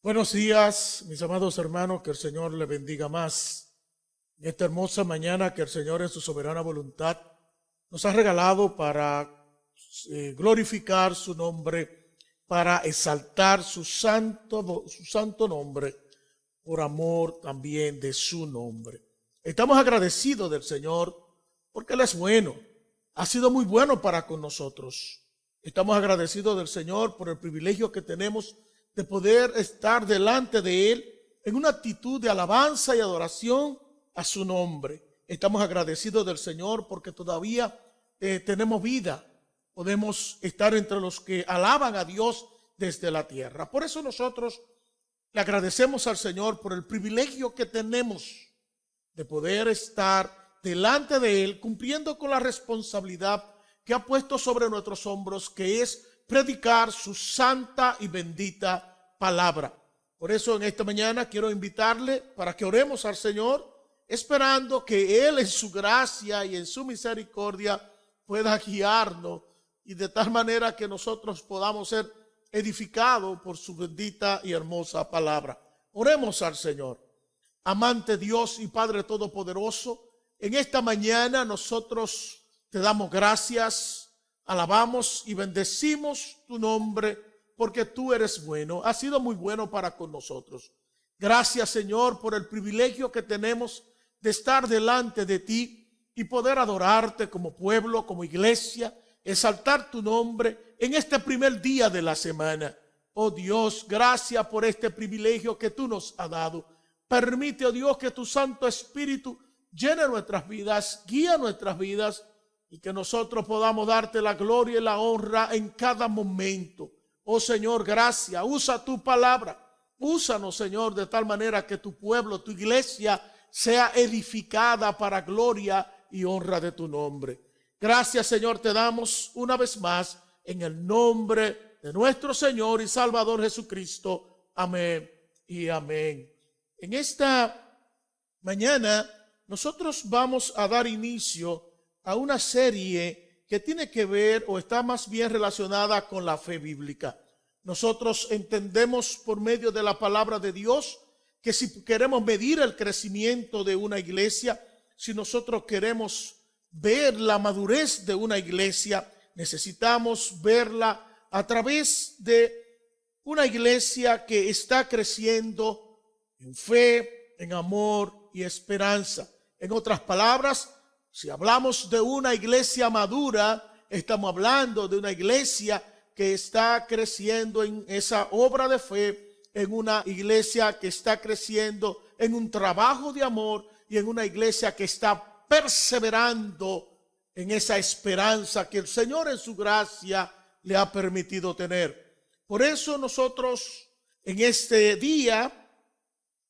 Buenos días, mis amados hermanos, que el Señor le bendiga más. En esta hermosa mañana que el Señor en su soberana voluntad nos ha regalado para glorificar su nombre, para exaltar su santo nombre, por amor también de su nombre. Estamos agradecidos del Señor porque Él es bueno, ha sido muy bueno para con nosotros. Estamos agradecidos del Señor por el privilegio que tenemos de poder estar delante de Él en una actitud de alabanza y adoración a su nombre. Estamos agradecidos del Señor porque todavía tenemos vida. Podemos estar entre los que alaban a Dios desde la tierra. Por eso nosotros le agradecemos al Señor por el privilegio que tenemos de poder estar delante de Él, cumpliendo con la responsabilidad que ha puesto sobre nuestros hombros, que es predicar su santa y bendita palabra. Por eso en esta mañana quiero invitarle para que oremos al Señor, esperando que Él en su gracia y en su misericordia pueda guiarnos y de tal manera que nosotros podamos ser edificados por su bendita y hermosa palabra. Oremos al Señor. Amante Dios y Padre Todopoderoso, en esta mañana nosotros te damos gracias, alabamos y bendecimos tu nombre porque tú eres bueno, has sido muy bueno para con nosotros. Gracias, Señor, por el privilegio que tenemos de estar delante de ti y poder adorarte como pueblo, como iglesia, exaltar tu nombre en este primer día de la semana. Oh Dios, gracias por este privilegio que tú nos has dado. Permite, oh Dios, que tu Santo Espíritu llene nuestras vidas, guíe nuestras vidas, y que nosotros podamos darte la gloria y la honra en cada momento. Oh Señor, gracias. Usa tu palabra. Úsanos, Señor, de tal manera que tu pueblo, tu iglesia, sea edificada para gloria y honra de tu nombre. Gracias, Señor, te damos una vez más en el nombre de nuestro Señor y Salvador Jesucristo. Amén y amén. En esta mañana nosotros vamos a dar inicio a una serie que tiene que ver o está más bien relacionada con la fe bíblica. Nosotros entendemos por medio de la palabra de Dios que si queremos medir el crecimiento de una iglesia, si nosotros queremos ver la madurez de una iglesia, necesitamos verla a través de una iglesia que está creciendo en fe, en amor y esperanza. En otras palabras, si hablamos de una iglesia madura, estamos hablando de una iglesia que está creciendo en esa obra de fe, en una iglesia que está creciendo en un trabajo de amor y en una iglesia que está perseverando en esa esperanza que el Señor en su gracia le ha permitido tener. Por eso nosotros en este día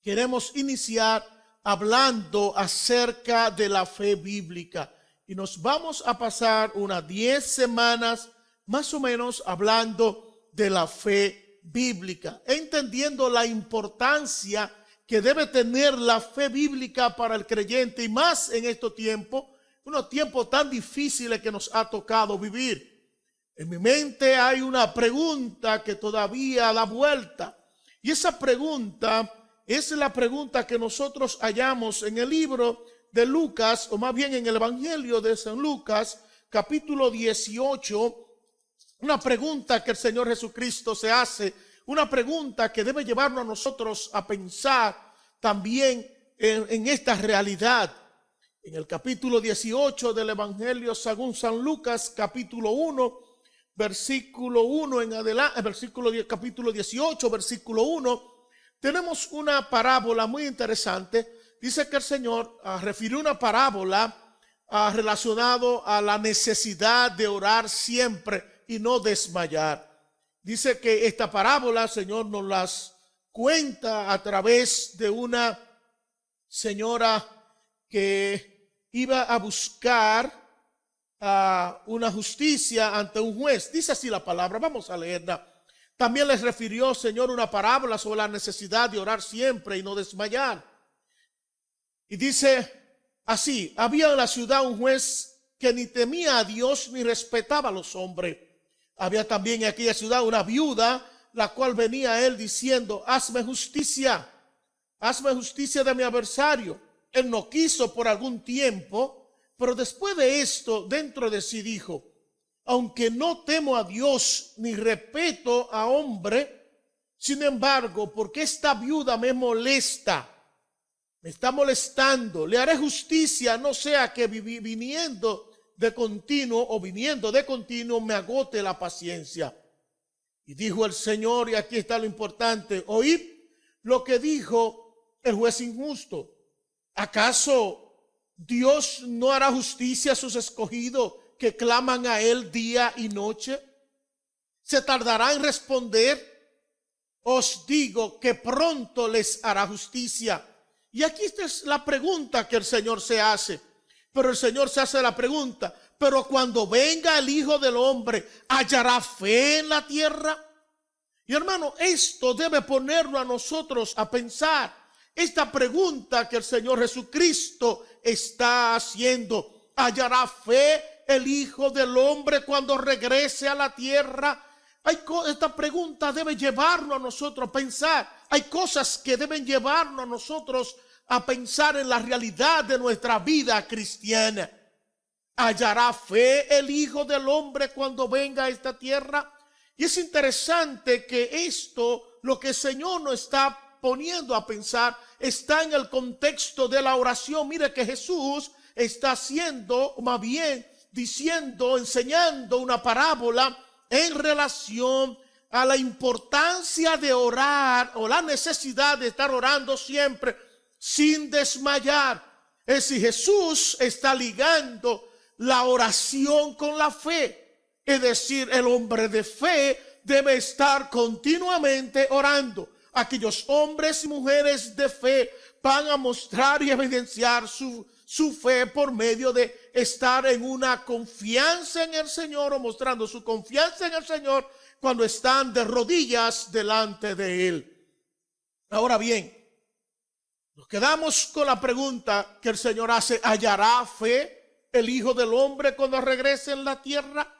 queremos iniciar hablando acerca de la fe bíblica, y nos vamos a pasar unas 10 semanas más o menos hablando de la fe bíblica, entendiendo la importancia que debe tener la fe bíblica para el creyente, y más en estos tiempos, unos tiempos tan difíciles que nos ha tocado vivir. En mi mente hay una pregunta que todavía da vuelta, y esa pregunta es la pregunta que nosotros hallamos en el libro de Lucas, o más bien en el Evangelio de San Lucas, capítulo 18, una pregunta que el Señor Jesucristo se hace, una pregunta que debe llevarnos a nosotros a pensar también en esta realidad. En el capítulo 18 del Evangelio según San Lucas, capítulo 1, versículo 1 en adelante, capítulo 18, versículo 1, tenemos una parábola muy interesante. Dice que el Señor refirió una parábola relacionado a la necesidad de orar siempre y no desmayar. Dice que esta parábola el Señor nos las cuenta a través de una señora que iba a buscar una justicia ante un juez. Dice así la palabra, vamos a leerla. También les refirió, Señor, una parábola sobre la necesidad de orar siempre y no desmayar. Y dice así: había en la ciudad un juez que ni temía a Dios ni respetaba a los hombres. Había también en aquella ciudad una viuda la cual venía a él diciendo: hazme justicia de mi adversario. Él no quiso por algún tiempo, pero después de esto, dentro de sí dijo: aunque no temo a Dios ni respeto a hombre, sin embargo, porque esta viuda me está molestando, le haré justicia, no sea que viniendo de continuo me agote la paciencia. Y dijo el Señor, y aquí está lo importante: oíd lo que dijo el juez injusto. ¿Acaso Dios no hará justicia a sus escogidos que claman a él día y noche? ¿Se tardará en responder? Os digo que pronto les hará justicia. Y aquí esta es la pregunta que el Señor se hace. Pero el Señor se hace la pregunta: pero cuando venga el Hijo del Hombre, ¿hallará fe en la tierra? Y hermano, esto debe ponerlo a nosotros a pensar. Esta pregunta que el Señor Jesucristo está haciendo: ¿hallará fe el Hijo del Hombre cuando regrese a la tierra? Esta pregunta debe llevarnos a nosotros a pensar. Hay cosas que deben llevarnos a nosotros a pensar en la realidad de nuestra vida cristiana. ¿Hallará fe el Hijo del Hombre cuando venga a esta tierra? Y es interesante que esto, lo que el Señor nos está poniendo a pensar, está en el contexto de la oración. Mire que Jesús está haciendo, más bien diciendo, enseñando una parábola en relación a la importancia de orar, o la necesidad de estar orando siempre sin desmayar. Es decir, Jesús está ligando la oración con la fe. Es decir, el hombre de fe debe estar continuamente orando. Aquellos hombres y mujeres de fe van a mostrar y evidenciar su fe por medio de estar en una confianza en el Señor, o mostrando su confianza en el Señor cuando están de rodillas delante de Él. Ahora bien, nos quedamos con la pregunta que el Señor hace: ¿hallará fe el Hijo del Hombre cuando regrese en la tierra?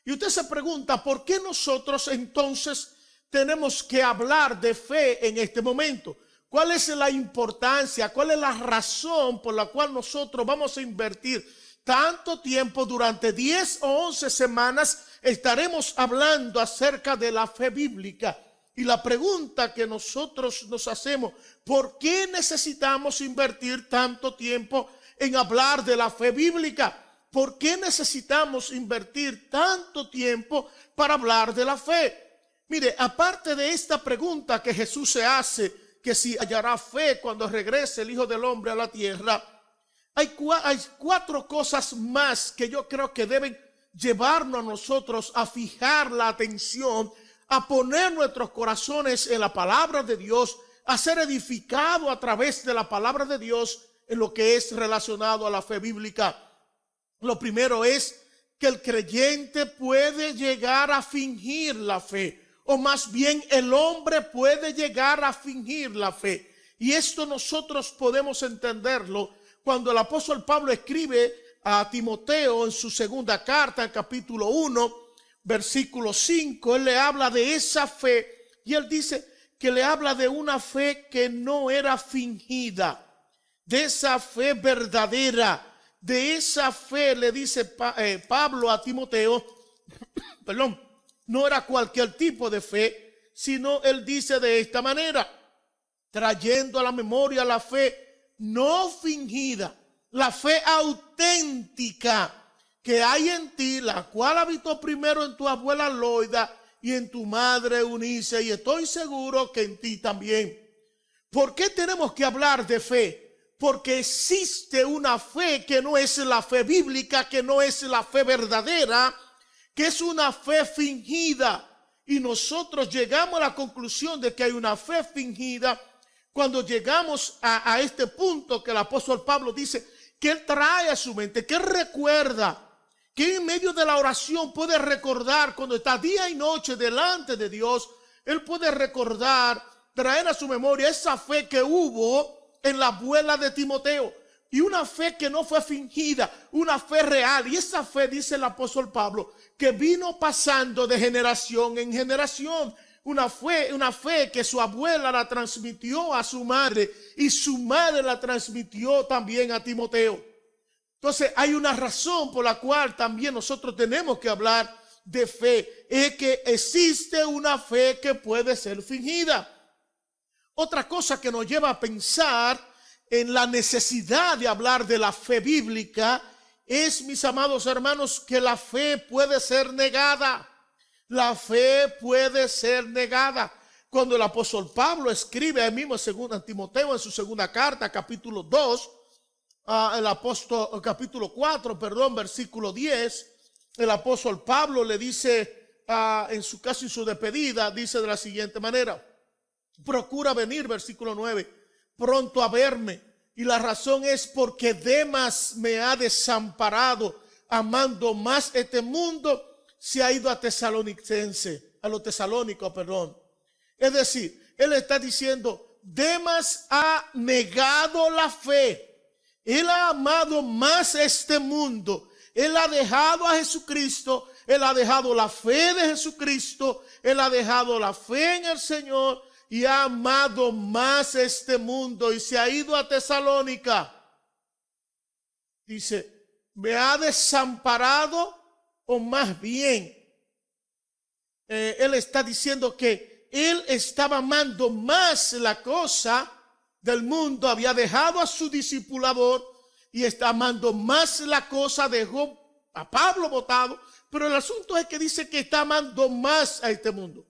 Y usted se pregunta: ¿por qué nosotros entonces tenemos que hablar de fe en este momento? ¿Cuál es la importancia? ¿Cuál es la razón por la cual nosotros vamos a invertir tanto tiempo? Durante 10 o 11 semanas estaremos hablando acerca de la fe bíblica. Y la pregunta que nosotros nos hacemos: ¿por qué necesitamos invertir tanto tiempo en hablar de la fe bíblica? ¿Por qué necesitamos invertir tanto tiempo para hablar de la fe? Mire, aparte de esta pregunta que Jesús se hace, que si hallará fe cuando regrese el Hijo del Hombre a la tierra, hay 4 cosas más que yo creo que deben llevarnos a nosotros a fijar la atención, a poner nuestros corazones en la palabra de Dios, a ser edificado a través de la palabra de Dios en lo que es relacionado a la fe bíblica. Lo primero es que el creyente puede llegar a fingir la fe, o más bien el hombre puede llegar a fingir la fe. Y esto nosotros podemos entenderlo cuando el apóstol Pablo escribe a Timoteo en su segunda carta, en capítulo 1, versículo 5. Él le habla de esa fe, y él dice que le habla de una fe que no era fingida, de esa fe verdadera. De esa fe, le dice Pablo a Timoteo, perdón, no era cualquier tipo de fe, sino él dice de esta manera: trayendo a la memoria la fe no fingida, la fe auténtica que hay en ti, la cual habitó primero en tu abuela Loida y en tu madre Eunice, y estoy seguro que en ti también. ¿Por qué tenemos que hablar de fe? Porque existe una fe que no es la fe bíblica, que no es la fe verdadera, que es una fe fingida. Y nosotros llegamos a la conclusión de que hay una fe fingida cuando llegamos a este punto que el apóstol Pablo dice que él trae a su mente, que él recuerda, que en medio de la oración puede recordar, cuando está día y noche delante de Dios, él puede recordar, traer a su memoria esa fe que hubo en la abuela de Timoteo, y una fe que no fue fingida, una fe real. Y esa fe, dice el apóstol Pablo, que vino pasando de generación en generación. una fe que su abuela la transmitió a su madre y su madre la transmitió también a Timoteo. Entonces hay una razón por la cual también nosotros tenemos que hablar de fe. Es que existe una fe que puede ser fingida. Otra cosa que nos lleva a pensar en la necesidad de hablar de la fe bíblica es, mis amados hermanos, que la fe puede ser negada. La fe puede ser negada. Cuando el apóstol Pablo escribe ahí mismo en Timoteo, en su segunda carta, capítulo 2, capítulo 4, versículo 10, el apóstol Pablo le dice en su caso y su despedida, dice de la siguiente manera: procura venir, versículo 9, pronto a verme. Y la razón es porque Demas me ha desamparado, amando más este mundo, se ha ido a los tesalónicos. Es decir, él está diciendo, Demas ha negado la fe. Él ha amado más este mundo. Él ha dejado a Jesucristo. Él ha dejado la fe de Jesucristo. Él ha dejado la fe en el Señor y ha amado más este mundo y se ha ido a Tesalónica. Dice, me ha desamparado, o más bien, él está diciendo que él estaba amando más la cosa del mundo, había dejado a su discipulador y está amando más la cosa, dejó a Pablo botado, pero el asunto es que dice que está amando más a este mundo,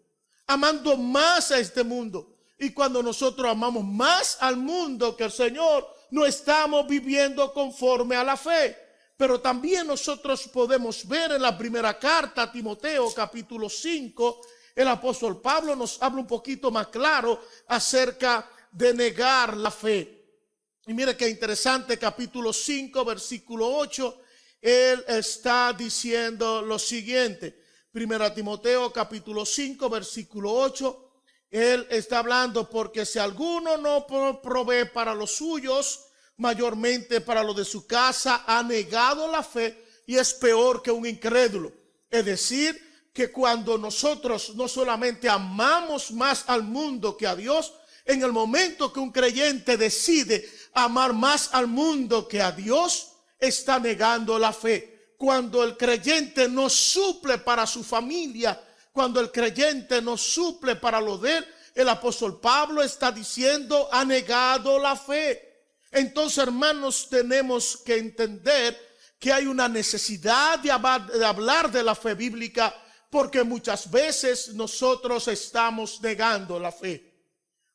amando más a este mundo. Y cuando nosotros amamos más al mundo que al Señor, no estamos viviendo conforme a la fe. Pero también nosotros podemos ver en la primera carta a Timoteo, capítulo 5, el apóstol Pablo nos habla un poquito más claro acerca de negar la fe. Y mire qué interesante, capítulo 5, versículo 8, él está diciendo lo siguiente. Primera Timoteo, capítulo 5, versículo 8, él está hablando: porque si alguno no provee para los suyos, mayormente para lo de su casa, ha negado la fe y es peor que un incrédulo. Es decir, que cuando nosotros no solamente amamos más al mundo que a Dios, en el momento que un creyente decide amar más al mundo que a Dios, está negando la fe. Cuando el creyente no suple para su familia, cuando el creyente no suple para lo de él, el apóstol Pablo está diciendo, ha negado la fe. Entonces, hermanos, tenemos que entender que hay una necesidad de hablar de la fe bíblica, porque muchas veces nosotros estamos negando la fe.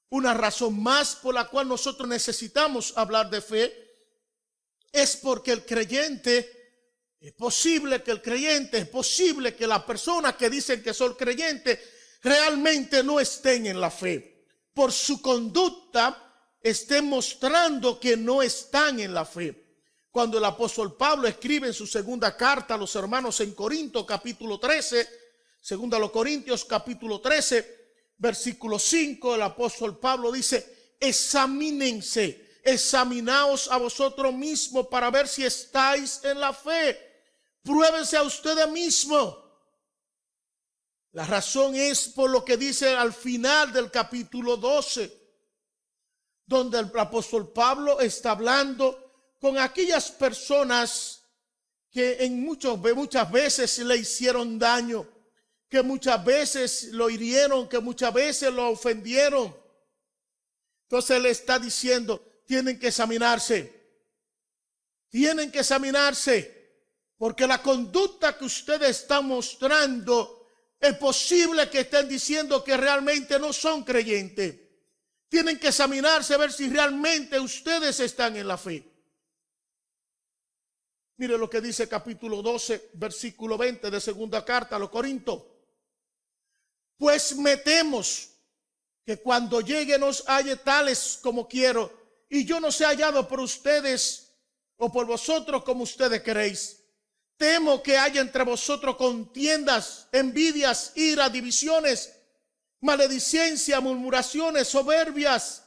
Una razón más por la cual nosotros necesitamos hablar de fe es porque el creyente, es posible que las personas que dicen que son creyentes realmente no estén en la fe. Por su conducta estén mostrando que no están en la fe. Cuando el apóstol Pablo escribe en su segunda carta a los hermanos en Corinto, capítulo 13, segunda a los Corintios, capítulo 13, versículo 5, el apóstol Pablo dice: examínense, examinaos a vosotros mismos para ver si estáis en la fe. Pruébense a ustedes mismos. La razón es por lo que dice al final del capítulo 12, donde el apóstol Pablo está hablando con aquellas personas que muchas veces le hicieron daño, que muchas veces lo hirieron, que muchas veces lo ofendieron. Entonces él está diciendo, tienen que examinarse, porque la conducta que ustedes están mostrando, es posible que estén diciendo que realmente no son creyentes. Tienen que examinarse a ver si realmente ustedes están en la fe. Mire lo que dice capítulo 12, versículo 20 de segunda carta a los Corintios. Pues me temos que cuando llegue nos halle tales como quiero, y yo no sea hallado por ustedes o por vosotros como ustedes queréis. Temo que haya entre vosotros contiendas, envidias, ira, divisiones, maledicencia, murmuraciones, soberbias,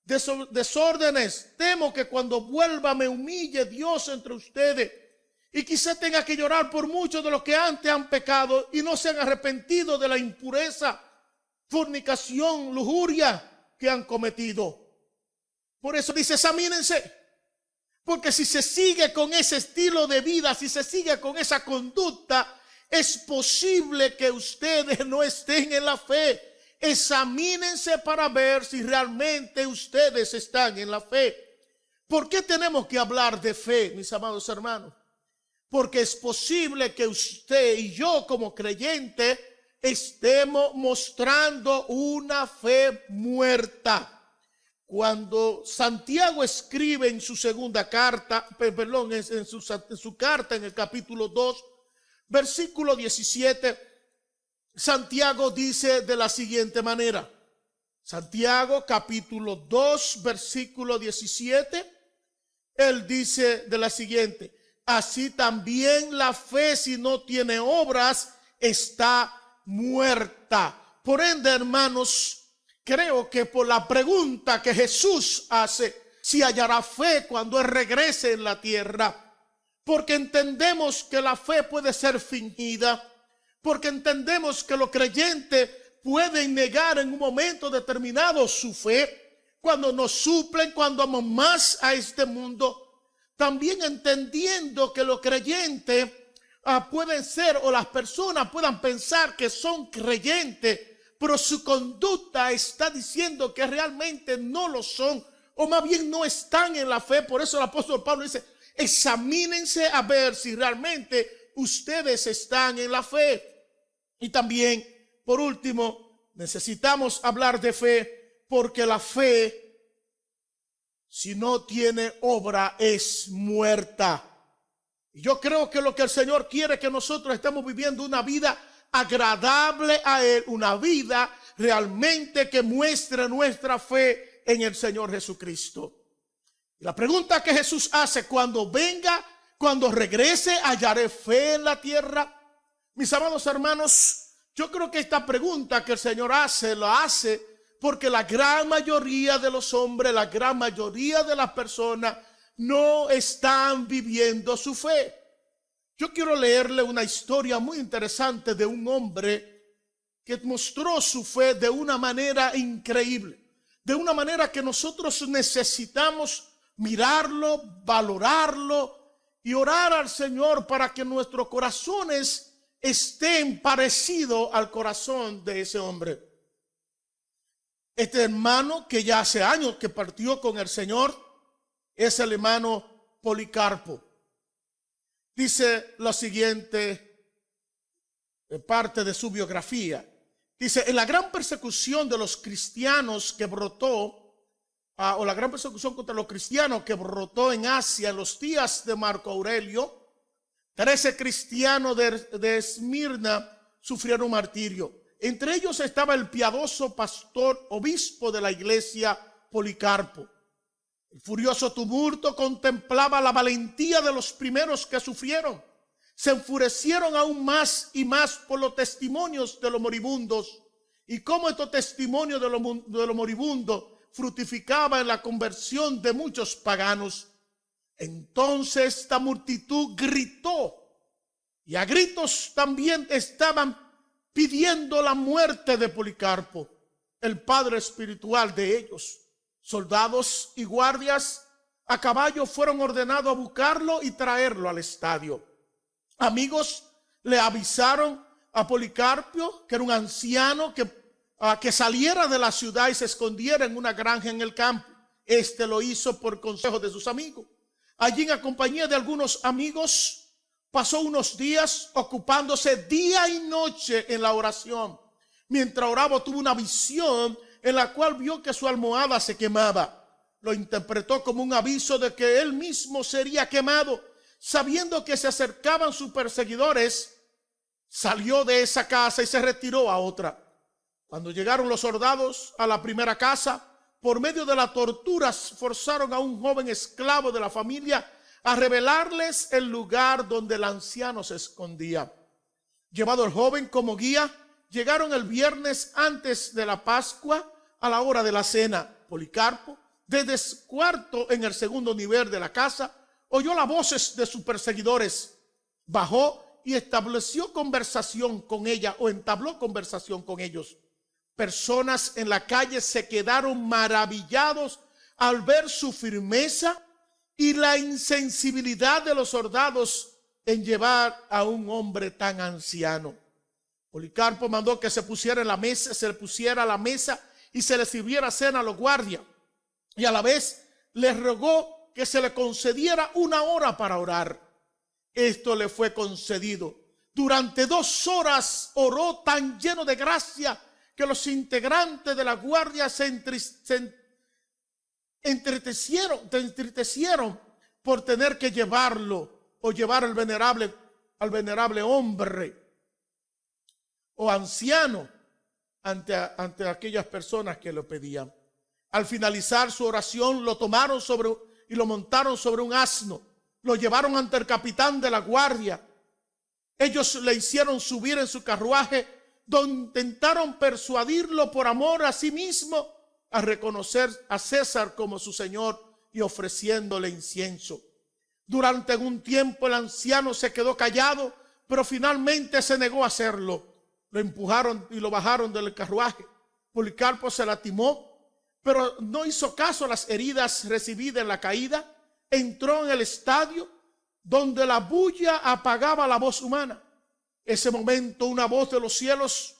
desórdenes. Temo que cuando vuelva me humille Dios entre ustedes y quizá tenga que llorar por muchos de los que antes han pecado y no se han arrepentido de la impureza fornicación, lujuria que han cometido. Por eso dice, examínense. Porque si se sigue con ese estilo de vida, si se sigue con esa conducta, es posible que ustedes no estén en la fe. Examínense para ver si realmente ustedes están en la fe. ¿Por qué tenemos que hablar de fe, mis amados hermanos? Porque es posible que usted y yo como creyente estemos mostrando una fe muerta. Cuando Santiago escribe en su segunda carta, en su carta en el capítulo 2, versículo 17, Santiago dice de la siguiente manera. Santiago capítulo 2, versículo 17, él dice de la siguiente: así también la fe, si no tiene obras, está muerta. Por ende, hermanos, creo que por la pregunta que Jesús hace, si hallará fe cuando Él regrese en la tierra, porque entendemos que la fe puede ser fingida, porque entendemos que los creyentes pueden negar en un momento determinado su fe, cuando nos suplen, cuando amamos más a este mundo. También entendiendo que los creyentes pueden ser, o las personas puedan pensar que son creyentes, pero su conducta está diciendo que realmente no lo son, o más bien no están en la fe. Por eso el apóstol Pablo dice, examínense a ver si realmente ustedes están en la fe. Y también, por último, necesitamos hablar de fe, porque la fe, si no tiene obra, es muerta. Y yo creo que lo que el Señor quiere es que nosotros estemos viviendo una vida agradable a Él, una vida realmente que muestre nuestra fe en el Señor Jesucristo. Y la pregunta que Jesús hace: cuando venga, cuando regrese, ¿hallaré fe en la tierra? Mis amados hermanos, yo creo que esta pregunta que el Señor hace, la hace porque la gran mayoría de los hombres, la gran mayoría de las personas no están viviendo su fe. Yo quiero leerle una historia muy interesante de un hombre que mostró su fe de una manera increíble, de una manera que nosotros necesitamos mirarlo, valorarlo y orar al Señor para que nuestros corazones estén parecidos al corazón de ese hombre. Este hermano, que ya hace años que partió con el Señor, es el hermano Policarpo. Dice lo siguiente, parte de su biografía. Dice: en la gran persecución de los cristianos que brotó, o la gran persecución contra los cristianos que brotó en Asia en los días de Marco Aurelio, 13 cristianos de Esmirna sufrieron martirio. Entre ellos estaba el piadoso pastor, obispo de la iglesia, Policarpo. El furioso tumulto contemplaba la valentía de los primeros que sufrieron. Se enfurecieron aún más y más por los testimonios de los moribundos, y cómo estos testimonios de los moribundos fructificaban en la conversión de muchos paganos. Entonces esta multitud gritó, y a gritos también estaban pidiendo la muerte de Policarpo, el padre espiritual de ellos. Soldados y guardias a caballo fueron ordenados a buscarlo y traerlo al estadio. Amigos le avisaron a Policarpo, que era un anciano, que saliera de la ciudad y se escondiera en una granja en el campo. Este lo hizo por consejo de sus amigos. Allí, en compañía de algunos amigos, pasó unos días ocupándose día y noche en la oración. Mientras oraba, tuvo una visión en la cual vio que su almohada se quemaba. Lo interpretó como un aviso de que él mismo sería quemado. Sabiendo que se acercaban sus perseguidores, salió de esa casa y se retiró a otra. Cuando llegaron los soldados a la primera casa, por medio de la tortura forzaron a un joven esclavo de la familia a revelarles el lugar donde el anciano se escondía. Llevado el joven como guía, llegaron el viernes antes de la Pascua a la hora de la cena. Policarpo, desde el cuarto en el segundo nivel de la casa, oyó las voces de sus perseguidores. Bajó y estableció conversación con ella, o entabló conversación con ellos. personas en la calle se quedaron maravillados al ver su firmeza y la insensibilidad de los soldados en llevar a un hombre tan anciano. Policarpo mandó que se pusiera en la mesa, se le pusiera a la mesa y se le sirviera cena a los guardias. Y a la vez les rogó que se le concediera 1 hora para orar. Esto le fue concedido. Durante 2 horas oró tan lleno de gracia que los integrantes de la guardia se entristecieron por tener que llevarlo o llevar al venerable hombre o anciano ante aquellas personas que lo pedían. Al finalizar su oración, lo tomaron y lo montaron sobre un asno. Lo llevaron ante el capitán de la guardia. Ellos le hicieron subir en su carruaje, donde intentaron persuadirlo por amor a sí mismo a reconocer a César como su señor y ofreciéndole incienso. Durante un tiempo el anciano se quedó callado, pero finalmente se negó a hacerlo. Lo empujaron y lo bajaron del carruaje. Policarpo se lastimó, pero no hizo caso a las heridas recibidas en la caída. Entró en el estadio donde la bulla apagaba la voz humana. Ese momento una voz de los cielos,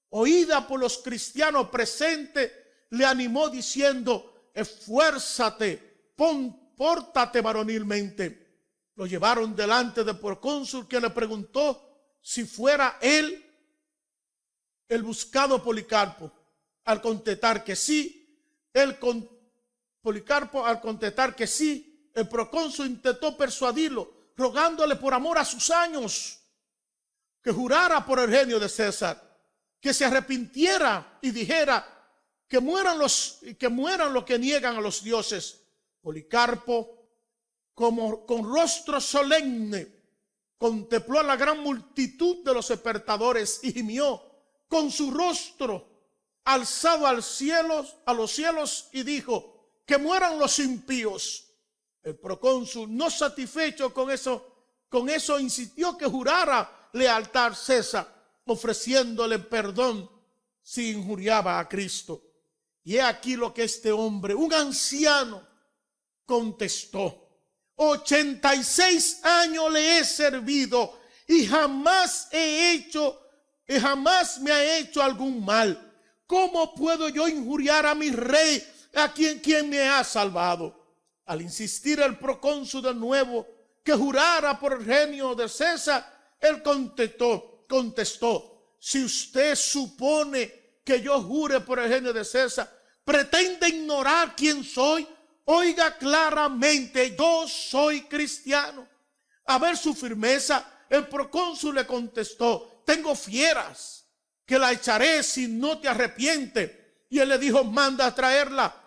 oída por los cristianos presentes, le animó diciendo: esfuérzate, pórtate varonilmente. Lo llevaron delante del procónsul, quien le preguntó si fuera él el buscado Policarpo. Al contestar que sí, Policarpo al contestar que sí, el procónsul intentó persuadirlo, rogándole por amor a sus años que jurara por el genio de César, que se arrepintiera y dijera que mueran los que niegan a los dioses. Policarpo, como con rostro solemne, contempló a la gran multitud de los espectadores y gimió con su rostro alzado a los cielos y dijo: que mueran los impíos. El procónsul, no satisfecho con eso insistió que jurara lealtad a César, ofreciéndole perdón si injuriaba a Cristo. Y he aquí lo que este hombre, un anciano, contestó: 86 años le he servido y jamás me ha hecho algún mal. ¿Cómo puedo yo injuriar a mi rey, a quien me ha salvado? Al insistir el procónsul de nuevo que jurara por el genio de César, él contestó: si usted supone que yo jure por el genio de César, pretende ignorar quién soy. Oiga claramente, yo soy cristiano. A ver su firmeza, el procónsul le contestó: tengo fieras que la echaré si no te arrepientes. Y él le dijo: manda a traerla.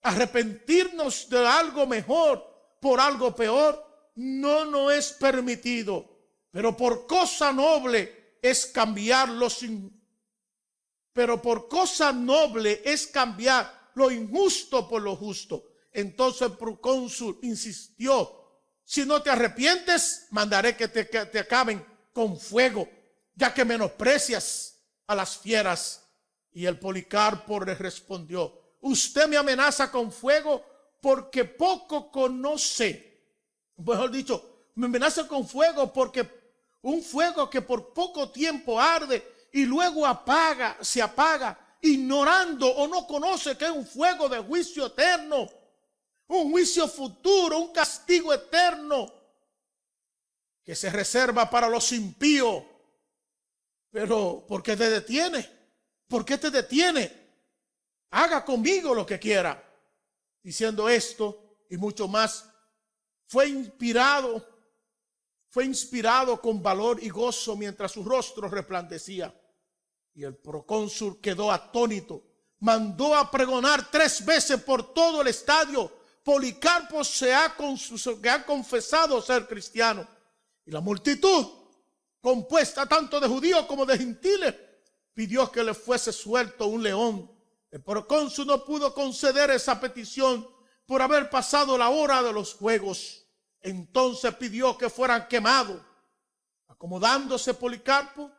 Arrepentirnos de algo mejor por algo peor no es permitido. Pero por cosa noble es cambiar lo injusto por lo justo. Entonces el procónsul insistió: si no te arrepientes, mandaré que te acaben con fuego, ya que menosprecias a las fieras. Y el Policarpo le respondió: usted me amenaza con fuego porque poco conoce. Mejor dicho, me amenaza con fuego porque un fuego que por poco tiempo arde y luego se apaga, ignorando o no conoce que es un fuego de juicio eterno, un juicio futuro, un castigo eterno que se reserva para los impíos. Pero ¿por qué te detiene? ¿Por qué te detiene? Haga conmigo lo que quiera. Diciendo esto y mucho más, fue inspirado con valor y gozo mientras su rostro resplandecía. Y el procónsul quedó atónito. Mandó a pregonar 3 veces por todo el estadio: Policarpo que ha confesado ser cristiano. Y la multitud, compuesta tanto de judíos como de gentiles, pidió que le fuese suelto un león. El procónsul no pudo conceder esa petición por haber pasado la hora de los juegos. Entonces pidió que fueran quemados. Acomodándose Policarpo,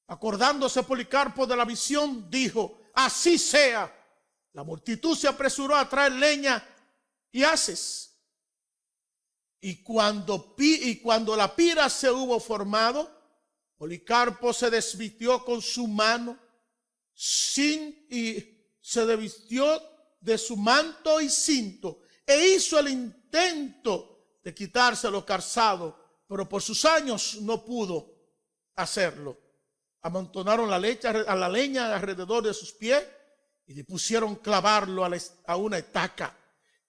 Acordándose Policarpo de la visión, dijo: así sea. La multitud se apresuró a traer leña y haces. Y cuando la pira se hubo formado, Policarpo se desvistió con su mano y se desvistió de su manto y cinto, e hizo el intento de quitarse los calzados, pero por sus años no pudo hacerlo. Amontonaron la leña alrededor de sus pies y le pusieron clavarlo a una estaca.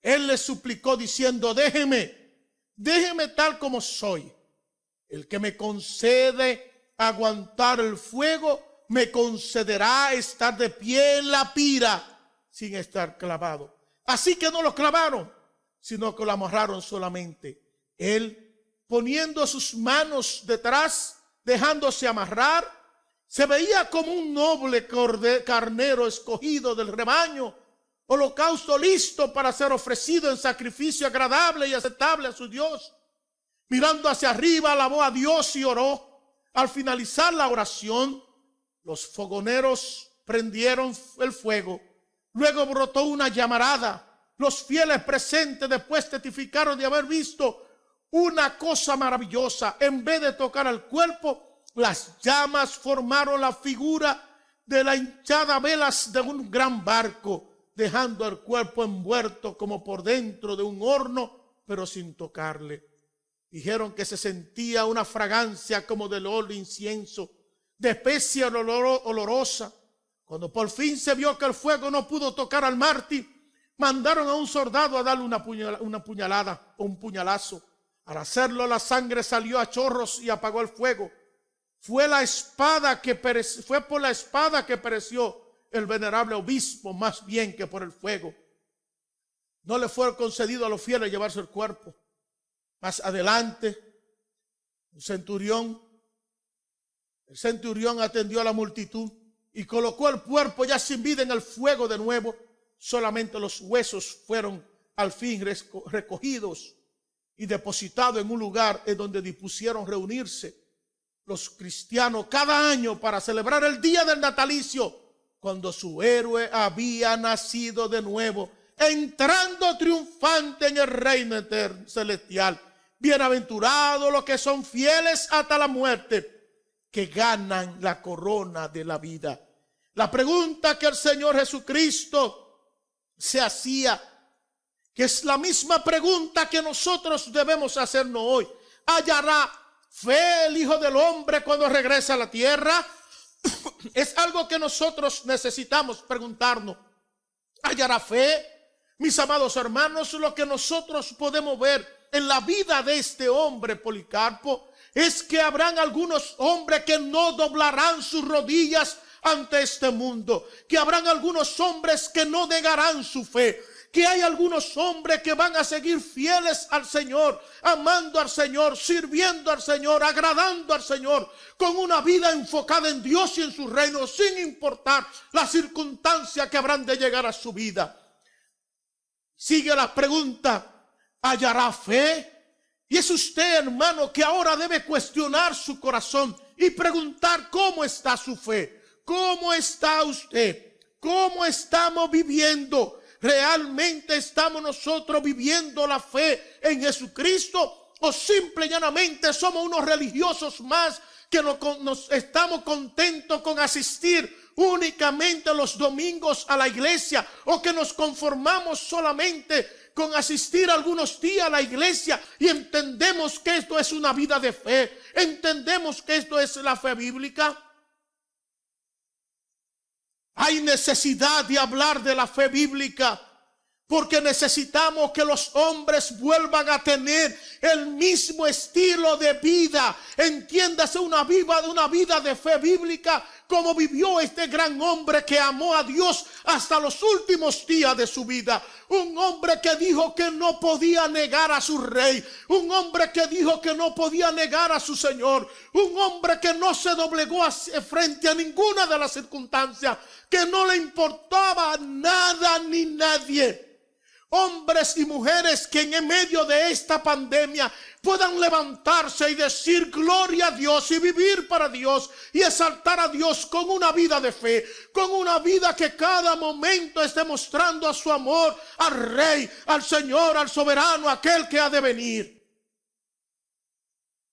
Él le suplicó diciendo: déjeme tal como soy. El que me concede aguantar el fuego, me concederá estar de pie en la pira sin estar clavado. Así que no lo clavaron, sino que lo amarraron solamente. Él, poniendo sus manos detrás, dejándose amarrar, se veía como un noble carnero escogido del rebaño, holocausto listo para ser ofrecido en sacrificio agradable y aceptable a su Dios. Mirando hacia arriba, alabó a Dios y oró. Al finalizar la oración, los fogoneros prendieron el fuego. Luego brotó una llamarada. Los fieles presentes después testificaron de haber visto una cosa maravillosa. En vez de tocar al cuerpo, las llamas formaron la figura de la hinchada velas de un gran barco, dejando el cuerpo envuelto como por dentro de un horno, pero sin tocarle. Dijeron que se sentía una fragancia como del olor de incienso, de especia olorosa. Cuando por fin se vio que el fuego no pudo tocar al mártir, mandaron a un soldado a darle una puñalada o un puñalazo. Al hacerlo, la sangre salió a chorros y apagó el fuego. Fue por la espada que pereció el venerable obispo, más bien que por el fuego. No le fue concedido a los fieles llevarse el cuerpo. Más adelante, el centurión atendió a la multitud y colocó el cuerpo ya sin vida en el fuego de nuevo. Solamente los huesos fueron al fin recogidos y depositados en un lugar en donde dispusieron reunirse los cristianos cada año para celebrar el día del natalicio, cuando su héroe había nacido de nuevo, entrando triunfante en el reino celestial. Bienaventurados los que son fieles hasta la muerte, que ganan la corona de la vida. La pregunta que el Señor Jesucristo se hacía, que es la misma pregunta que nosotros debemos hacernos hoy: ¿hallará fe el Hijo del Hombre cuando regrese a la tierra? Es algo que nosotros necesitamos preguntarnos. ¿Hallará fe? Mis amados hermanos, lo que nosotros podemos ver en la vida de este hombre Policarpo es que habrán algunos hombres que no doblarán sus rodillas ante este mundo, que habrán algunos hombres que no negarán su fe, que hay algunos hombres que van a seguir fieles al Señor, amando al Señor, sirviendo al Señor, agradando al Señor, con una vida enfocada en Dios y en su reino, sin importar las circunstancias que habrán de llegar a su vida. Sigue la pregunta: ¿hallará fe? Y es usted, hermano, que ahora debe cuestionar su corazón y preguntar cómo está su fe, cómo está usted, cómo estamos viviendo. ¿Realmente estamos nosotros viviendo la fe en Jesucristo? ¿O simple y llanamente somos unos religiosos más que nos estamos contentos con asistir únicamente los domingos a la iglesia? ¿O que nos conformamos solamente con asistir algunos días a la iglesia y entendemos que esto es una vida de fe? ¿Entendemos que esto es la fe bíblica? Hay necesidad de hablar de la fe bíblica, porque necesitamos que los hombres vuelvan a tener el mismo estilo de vida. Entiéndase, una vida de fe bíblica, como vivió este gran hombre que amó a Dios hasta los últimos días de su vida. Un hombre que dijo que no podía negar a su rey. Un hombre que dijo que no podía negar a su Señor. Un hombre que no se doblegó frente a ninguna de las circunstancias, que no le importaba nada ni nadie. Hombres y mujeres que en medio de esta pandemia puedan levantarse y decir gloria a Dios y vivir para Dios y exaltar a Dios con una vida de fe, con una vida que cada momento esté mostrando a su amor al Rey, al Señor, al soberano, aquel que ha de venir.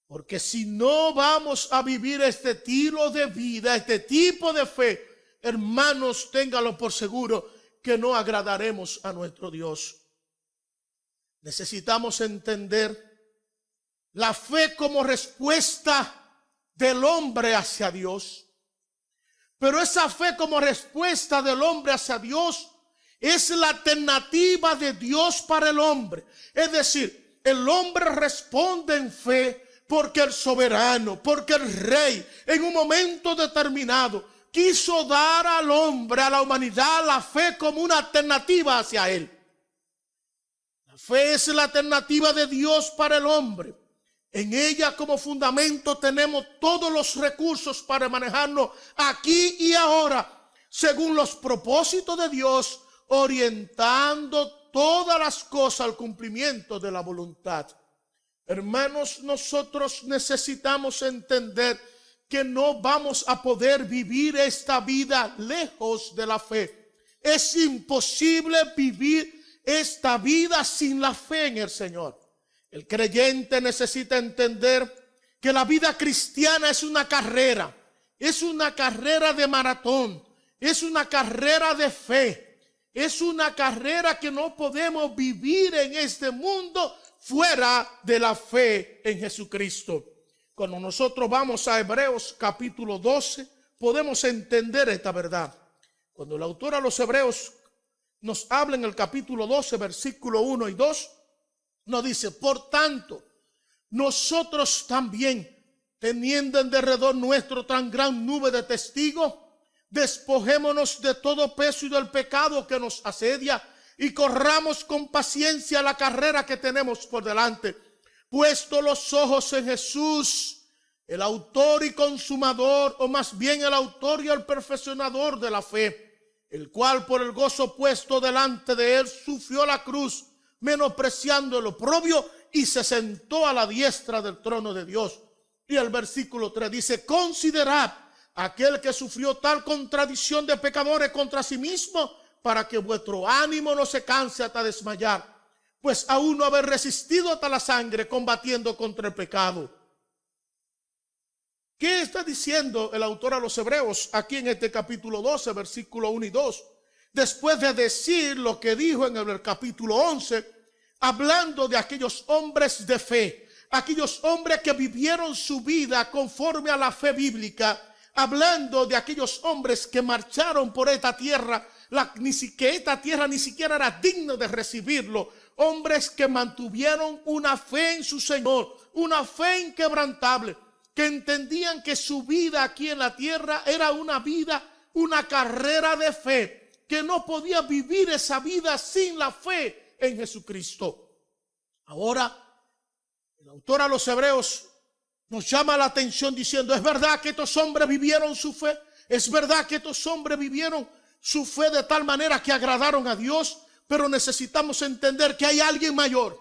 Porque si no vamos a vivir este estilo de vida, este tipo de fe, hermanos, ténganlo por seguro que no agradaremos a nuestro Dios. Necesitamos entender la fe como respuesta del hombre hacia Dios. Pero esa fe como respuesta del hombre hacia Dios es la alternativa de Dios para el hombre. Es decir, el hombre responde en fe porque el soberano, porque el Rey, en un momento determinado, quiso dar al hombre, a la humanidad, la fe como una alternativa hacia él. La fe es la alternativa de Dios para el hombre. En ella como fundamento tenemos todos los recursos para manejarnos aquí y ahora, según los propósitos de Dios, orientando todas las cosas al cumplimiento de la voluntad. Hermanos, nosotros necesitamos entender que no vamos a poder vivir esta vida lejos de la fe. Es imposible vivir esta vida sin la fe en el Señor. El creyente necesita entender que la vida cristiana es una carrera de maratón, es una carrera de fe, es una carrera que no podemos vivir en este mundo fuera de la fe en Jesucristo. Cuando nosotros vamos a Hebreos capítulo 12, podemos entender esta verdad. Cuando el autor a los Hebreos nos habla en el capítulo 12, versículo 1 y 2, nos dice: por tanto, nosotros también, teniendo en derredor nuestro tan gran nube de testigos, despojémonos de todo peso y del pecado que nos asedia, y corramos con paciencia la carrera que tenemos por delante, puesto los ojos en Jesús, el autor y consumador, o más bien el autor y el perfeccionador de la fe, el cual por el gozo puesto delante de él sufrió la cruz, menospreciando el oprobio, y se sentó a la diestra del trono de Dios. Y el versículo 3 dice: considerad aquel que sufrió tal contradicción de pecadores contra sí mismo, para que vuestro ánimo no se canse hasta desmayar, pues aún no haber resistido hasta la sangre combatiendo contra el pecado. ¿Qué está diciendo el autor a los Hebreos aquí en este capítulo 12, versículo 1 y 2? Después de decir lo que dijo en el capítulo 11, hablando de aquellos hombres de fe, aquellos hombres que vivieron su vida conforme a la fe bíblica, hablando de aquellos hombres que marcharon por esta tierra, que esta tierra ni siquiera era digna de recibirlo, hombres que mantuvieron una fe en su Señor, una fe inquebrantable, que entendían que su vida aquí en la tierra era una vida, una carrera de fe, que no podía vivir esa vida sin la fe en Jesucristo. Ahora, el autor a los Hebreos nos llama la atención diciendo: es verdad que estos hombres vivieron su fe, es verdad que estos hombres vivieron su fe de tal manera que agradaron a Dios, pero necesitamos entender que hay alguien mayor,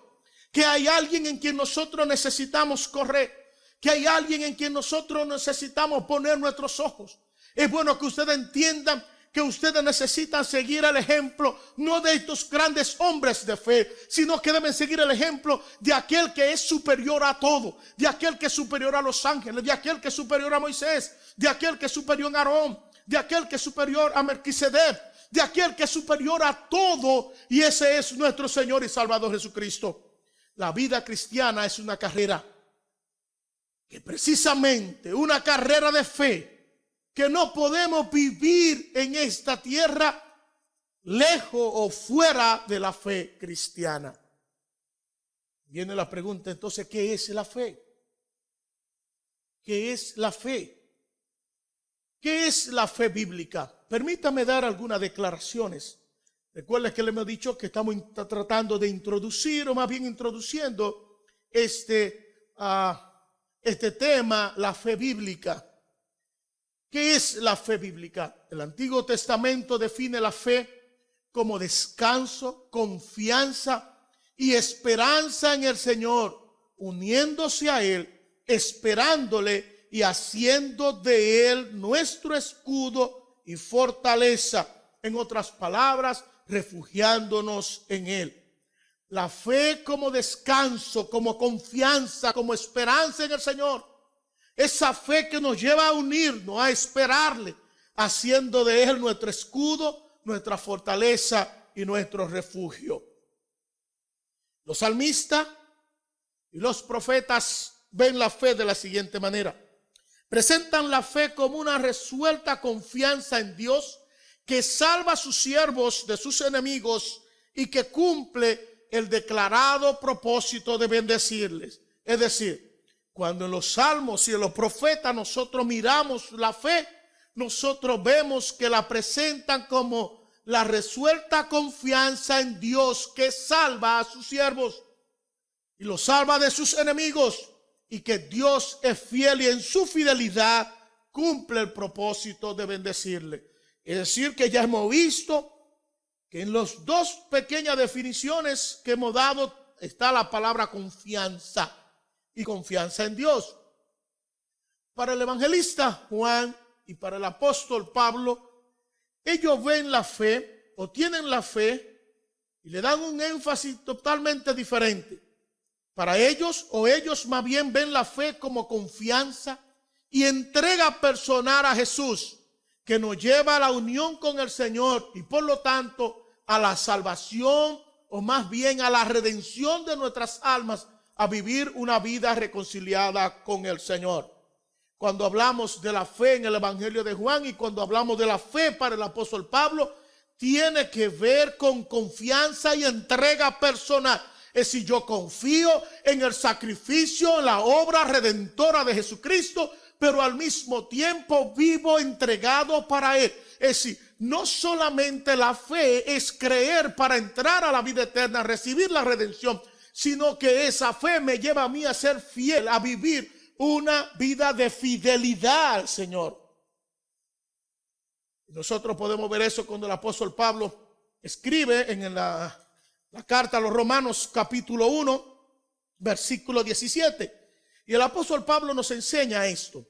que hay alguien en quien nosotros necesitamos correr, que hay alguien en quien nosotros necesitamos poner nuestros ojos. Es bueno que ustedes entiendan que ustedes necesitan seguir el ejemplo no de estos grandes hombres de fe, sino que deben seguir el ejemplo de aquel que es superior a todo, de aquel que es superior a los ángeles, de aquel que es superior a Moisés, de aquel que es superior a Aarón, de aquel que es superior a Melquisedec, de aquel que es superior a todo, y ese es nuestro Señor y Salvador Jesucristo. La vida cristiana es una carrera, que precisamente una carrera de fe, que no podemos vivir en esta tierra lejos o fuera de la fe cristiana. Viene la pregunta entonces: ¿qué es la fe? ¿Qué es la fe? ¿Qué es la fe bíblica? Permítame dar algunas declaraciones. Recuerden que le hemos dicho que estamos tratando de introducir, o más bien introduciendo este tema, la fe bíblica. ¿Qué es la fe bíblica? El Antiguo Testamento define la fe como descanso, confianza y esperanza en el Señor, uniéndose a Él, esperándole y haciendo de Él nuestro escudo y fortaleza. En otras palabras, refugiándonos en Él. La fe como descanso, como confianza, como esperanza en el Señor. Esa fe que nos lleva a unirnos, a esperarle, haciendo de Él nuestro escudo, nuestra fortaleza y nuestro refugio. Los salmistas y los profetas ven la fe de la siguiente manera. Presentan la fe como una resuelta confianza en Dios que salva a sus siervos de sus enemigos y que cumple el declarado propósito de bendecirles. Es decir, cuando en los salmos y en los profetas nosotros miramos la fe, nosotros vemos que la presentan como la resuelta confianza en Dios que salva a sus siervos y los salva de sus enemigos, y que Dios es fiel y en su fidelidad cumple el propósito de bendecirle. Es decir, que ya hemos visto que en las dos pequeñas definiciones que hemos dado está la palabra confianza y confianza en Dios. Para el evangelista Juan y para el apóstol Pablo, ellos ven la fe o tienen la fe y le dan un énfasis totalmente diferente. Para ellos, o ellos más bien ven la fe como confianza y entrega personal a Jesús, que nos lleva a la unión con el Señor y por lo tanto a la salvación, o más bien a la redención de nuestras almas, a vivir una vida reconciliada con el Señor. Cuando hablamos de la fe en el Evangelio de Juan y cuando hablamos de la fe para el apóstol Pablo, tiene que ver con confianza y entrega personal. Es decir, yo confío en el sacrificio, en la obra redentora de Jesucristo, pero al mismo tiempo vivo entregado para Él. Es decir, no solamente la fe es creer para entrar a la vida eterna, recibir la redención, sino que esa fe me lleva a mí a ser fiel, a vivir una vida de fidelidad al Señor. Nosotros podemos ver eso cuando el apóstol Pablo escribe en la carta a los Romanos capítulo 1, versículo 17. Y el apóstol Pablo nos enseña esto.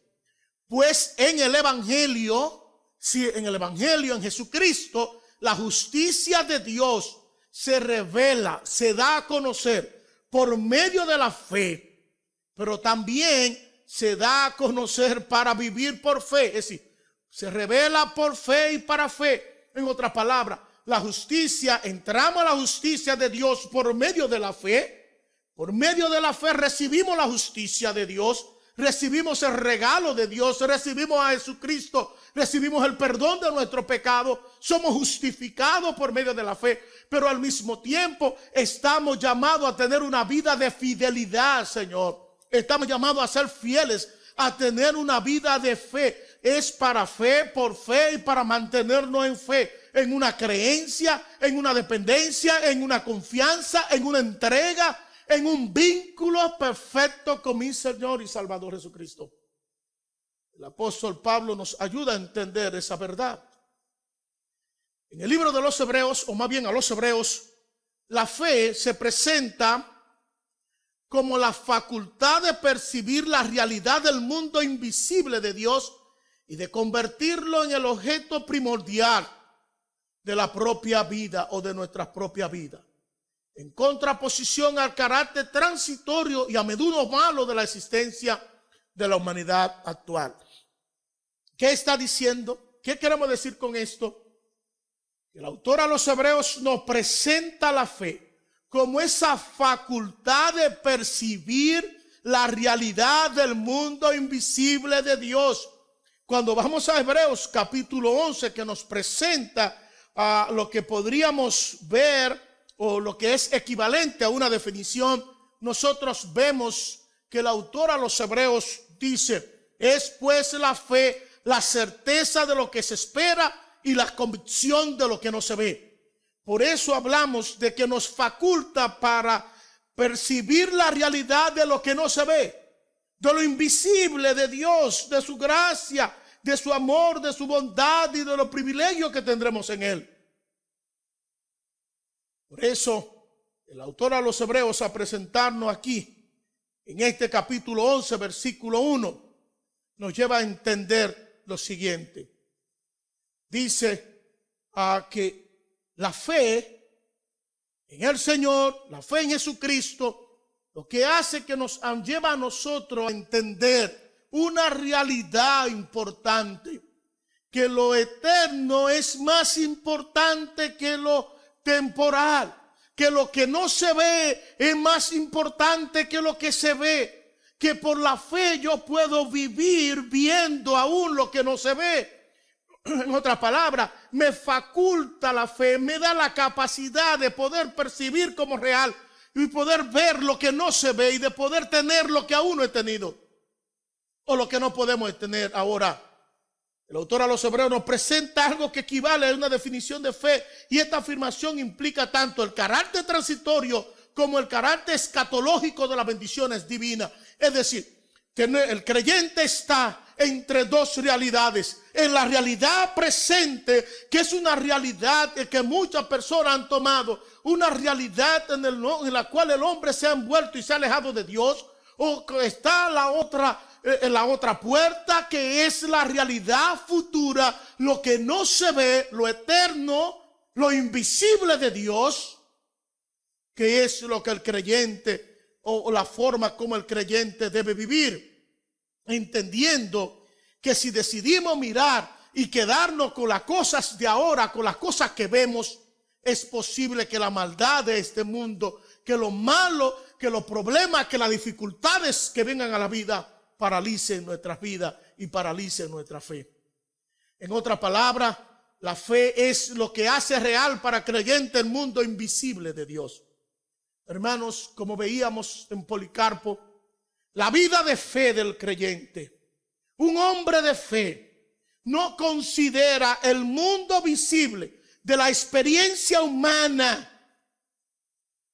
Pues en el Evangelio, en Jesucristo, la justicia de Dios se revela, se da a conocer por medio de la fe, pero también se da a conocer para vivir por fe. Es decir, se revela por fe y para fe. En otras palabras, la justicia, entramos a la justicia de Dios por medio de la fe. Por medio de la fe recibimos la justicia de Dios, recibimos el regalo de Dios, recibimos a Jesucristo, recibimos el perdón de nuestro pecado, somos justificados por medio de la fe, pero al mismo tiempo estamos llamados a tener una vida de fidelidad, Señor. Estamos llamados a ser fieles, a tener una vida de fe. Es para fe, por fe y para mantenernos en fe, en una creencia, en una dependencia, en una confianza, en una entrega, en un vínculo perfecto con mi Señor y Salvador Jesucristo. El apóstol Pablo nos ayuda a entender esa verdad. En el libro de los Hebreos, o más bien a los Hebreos, la fe se presenta como la facultad de percibir la realidad del mundo invisible de Dios y de convertirlo en el objeto primordial de la propia vida o de nuestra propia vida, en contraposición al carácter transitorio y a menudo malo de la existencia de la humanidad actual. ¿Qué está diciendo? ¿Qué queremos decir con esto? El autor a los Hebreos nos presenta la fe como esa facultad de percibir la realidad del mundo invisible de Dios. Cuando vamos a Hebreos capítulo 11, que nos presenta lo que podríamos ver o lo que es equivalente a una definición, nosotros vemos que el autor a los Hebreos dice: es pues la fe la certeza de lo que se espera y la convicción de lo que no se ve. Por eso hablamos de que nos faculta para percibir la realidad de lo que no se ve, de lo invisible de Dios, de su gracia, de su amor, de su bondad y de los privilegios que tendremos en Él. Por eso, el autor a los Hebreos, a presentarnos aquí, en este capítulo 11, versículo 1, nos lleva a entender lo siguiente. Dice que la fe en el Señor, la fe en Jesucristo, lo que hace que nos lleva a nosotros a entender una realidad importante, que lo eterno es más importante que lo temporal, que lo que no se ve es más importante que lo que se ve, que por la fe yo puedo vivir viendo aún lo que no se ve. En otras palabras, me faculta la fe, me da la capacidad de poder percibir como real y poder ver lo que no se ve y de poder tener lo que aún no he tenido o lo que no podemos tener ahora. El autor a los Hebreos nos presenta algo que equivale a una definición de fe, y esta afirmación implica tanto el carácter transitorio como el carácter escatológico de las bendiciones divinas. Es decir, que el creyente está entre dos realidades. En la realidad presente, que es una realidad que muchas personas han tomado, una realidad en la cual el hombre se ha envuelto y se ha alejado de Dios, o está la otra puerta, que es la realidad futura, lo que no se ve, lo eterno, lo invisible de Dios, que es lo que el creyente, o la forma como el creyente debe vivir, entendiendo que si decidimos mirar y quedarnos con las cosas de ahora, con las cosas que vemos, es posible que la maldad de este mundo, que lo malo, que los problemas, que las dificultades que vengan a la vida paralicen nuestras vidas y paralicen nuestra fe. En otras palabras, la fe es lo que hace real para el creyente el mundo invisible de Dios. Hermanos, como veíamos en Policarpo, la vida de fe del creyente, un hombre de fe, no considera el mundo visible de la experiencia humana,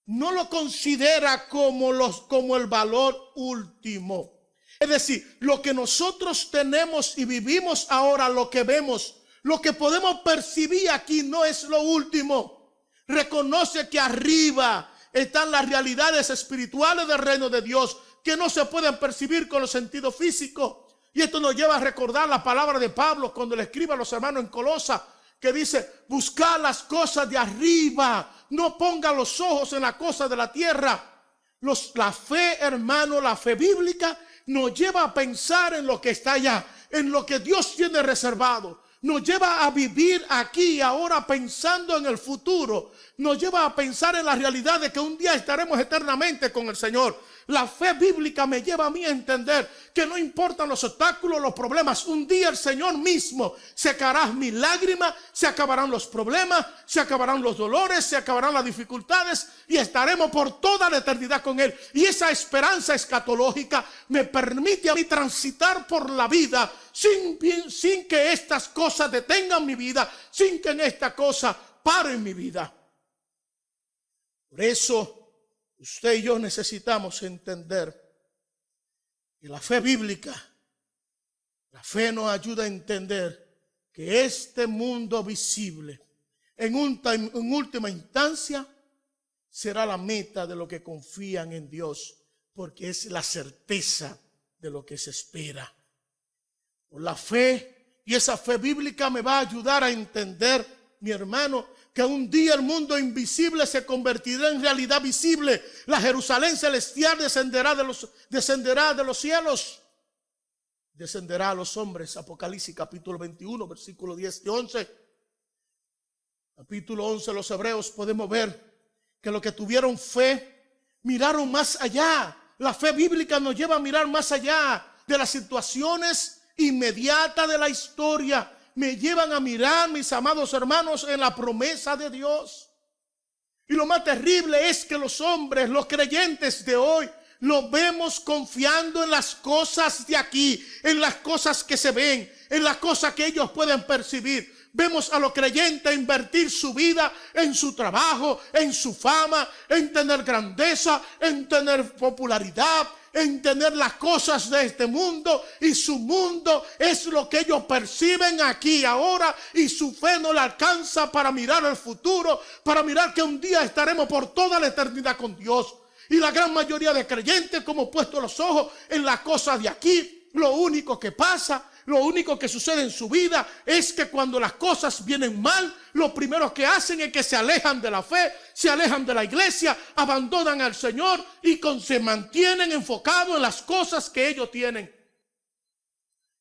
no lo considera como el valor último. Es decir, lo que nosotros tenemos y vivimos ahora, lo que vemos, lo que podemos percibir aquí no es lo último. Reconoce que arriba están las realidades espirituales del reino de Dios, que no se pueden percibir con los sentidos físicos. Y esto nos lleva a recordar la palabra de Pablo cuando le escribe a los hermanos en Colosa, que dice: buscad las cosas de arriba, no ponga los ojos en las cosas de la tierra. La fe, hermano, la fe bíblica nos lleva a pensar en lo que está allá, en lo que Dios tiene reservado. Nos lleva a vivir aquí y ahora pensando en el futuro. Nos lleva a pensar en la realidad de que un día estaremos eternamente con el Señor. La fe bíblica me lleva a mí a entender que no importan los obstáculos, los problemas. Un día el Señor mismo secará mis lágrimas, se acabarán los problemas, se acabarán los dolores, se acabarán las dificultades y estaremos por toda la eternidad con Él. Y esa esperanza escatológica me permite a mí transitar por la vida sin que estas cosas detengan mi vida, sin que en esta cosa paren mi vida. Por eso usted y yo necesitamos entender que la fe bíblica, la fe nos ayuda a entender que este mundo visible, en última instancia, será la meta de los que confían en Dios, porque es la certeza de lo que se espera. Por la fe, y esa fe bíblica me va a ayudar a entender, mi hermano, que un día el mundo invisible se convertirá en realidad visible. La Jerusalén celestial descenderá de los cielos, descenderá a los hombres. Apocalipsis capítulo 21, versículo 10 y 11. Capítulo 11 de los Hebreos podemos ver que los que tuvieron fe miraron más allá. La fe bíblica nos lleva a mirar más allá de las situaciones inmediatas de la historia. Me llevan a mirar, mis amados hermanos, en la promesa de Dios. Y lo más terrible es que los hombres, los creyentes de hoy, lo vemos confiando en las cosas de aquí, en las cosas que se ven, en las cosas que ellos pueden percibir. Vemos a los creyentes invertir su vida en su trabajo, en su fama, en tener grandeza, en tener popularidad, en tener las cosas de este mundo, y su mundo es lo que ellos perciben aquí y ahora, y su fe no le alcanza para mirar el futuro, para mirar que un día estaremos por toda la eternidad con Dios. Y la gran mayoría de creyentes, como puesto los ojos en las cosas de aquí, lo único que pasa, lo único que sucede en su vida es que cuando las cosas vienen mal, lo primero que hacen es que se alejan de la fe, se alejan de la iglesia, abandonan al Señor y se mantienen enfocados en las cosas que ellos tienen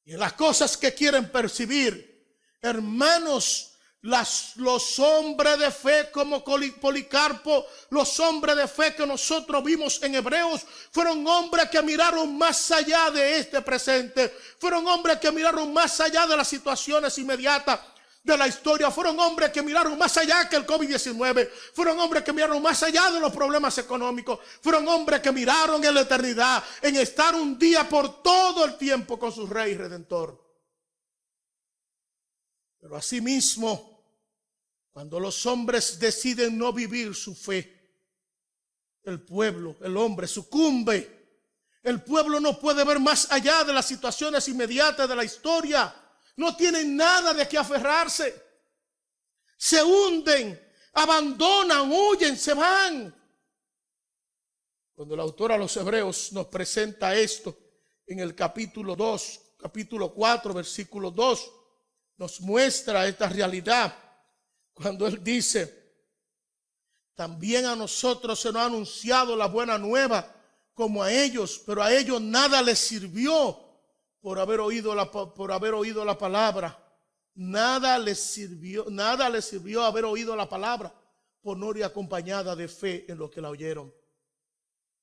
y en las cosas que quieren percibir. Hermanos, los hombres de fe como Policarpo, los hombres de fe que nosotros vimos en Hebreos, fueron hombres que miraron más allá de este presente, fueron hombres que miraron más allá de las situaciones inmediatas de la historia, fueron hombres que miraron más allá que el COVID-19, fueron hombres que miraron más allá de los problemas económicos, fueron hombres que miraron en la eternidad, en estar un día por todo el tiempo con su Rey Redentor. Pero asimismo, cuando los hombres deciden no vivir su fe, el pueblo, el hombre sucumbe. El pueblo no puede ver más allá de las situaciones inmediatas de la historia. No tienen nada de qué aferrarse. Se hunden, abandonan, huyen, se van. Cuando el autor a los Hebreos nos presenta esto en el capítulo 2, capítulo 4, versículo 2, nos muestra esta realidad. Cuando él dice, también a nosotros se nos ha anunciado la buena nueva como a ellos, pero a ellos nada les sirvió por haber oído la palabra. Nada les sirvió haber oído la palabra por no ir acompañada de fe en lo que la oyeron.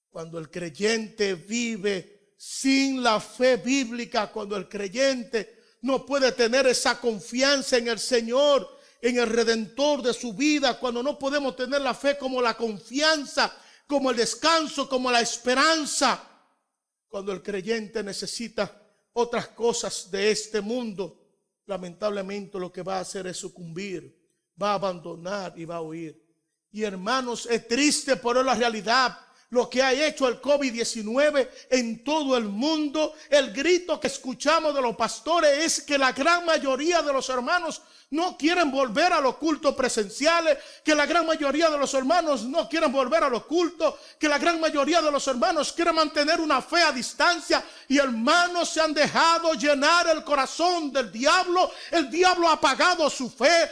Cuando el creyente vive sin la fe bíblica, cuando el creyente no puede tener esa confianza en el Señor, en el Redentor de su vida, cuando no podemos tener la fe como la confianza, como el descanso, como la esperanza, cuando el creyente necesita otras cosas de este mundo, lamentablemente lo que va a hacer es sucumbir, va a abandonar y va a huir. Y hermanos, es triste por la realidad, lo que ha hecho el COVID-19 en todo el mundo. El grito que escuchamos de los pastores es que la gran mayoría de los hermanos no quieren volver a los cultos presenciales, que la gran mayoría de los hermanos no quieren volver a los cultos, que la gran mayoría de los hermanos quieren mantener una fe a distancia, y hermanos se han dejado llenar el corazón del diablo. El diablo ha apagado su fe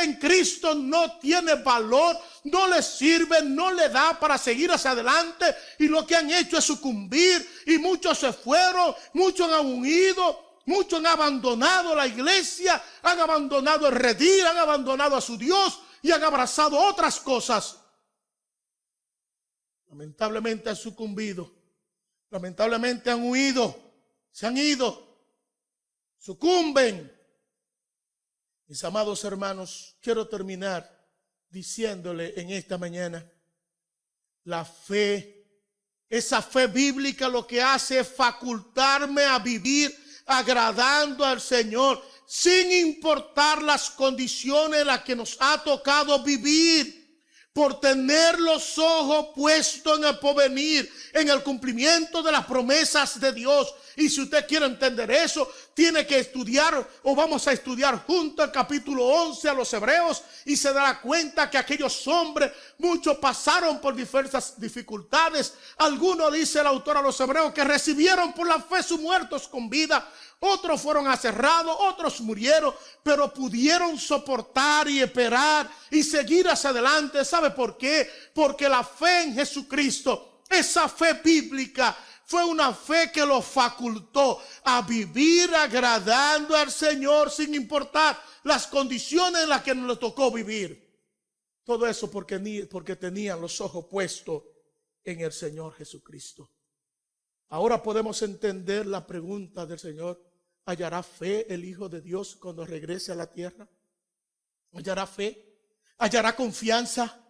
en Cristo no tiene valor, no les sirve, no le da para seguir hacia adelante, y lo que han hecho es sucumbir, y muchos se fueron, muchos han huido. Muchos han abandonado la iglesia, han abandonado el redil, han abandonado a su Dios y han abrazado otras cosas. Lamentablemente han sucumbido, lamentablemente han huido, se han ido, sucumben. Mis amados hermanos, quiero terminar diciéndole en esta mañana, la fe, esa fe bíblica lo que hace es facultarme a vivir agradando al Señor, sin importar las condiciones en las que nos ha tocado vivir, por tener los ojos puestos en el porvenir, en el cumplimiento de las promesas de Dios. Y si usted quiere entender eso, tiene que estudiar, o vamos a estudiar juntos el capítulo 11 a los Hebreos, y se dará cuenta que aquellos hombres, muchos pasaron por diversas dificultades. Algunos, dice el autor a los Hebreos, que recibieron por la fe sus muertos con vida. Otros fueron aserrados, otros murieron, pero pudieron soportar y esperar y seguir hacia adelante. ¿Sabe por qué? Porque la fe en Jesucristo, esa fe bíblica, fue una fe que los facultó a vivir agradando al Señor sin importar las condiciones en las que nos tocó vivir. Todo eso porque tenían los ojos puestos en el Señor Jesucristo. Ahora podemos entender la pregunta del Señor: ¿hallará fe el Hijo de Dios cuando regrese a la tierra? ¿Hallará fe? ¿Hallará confianza?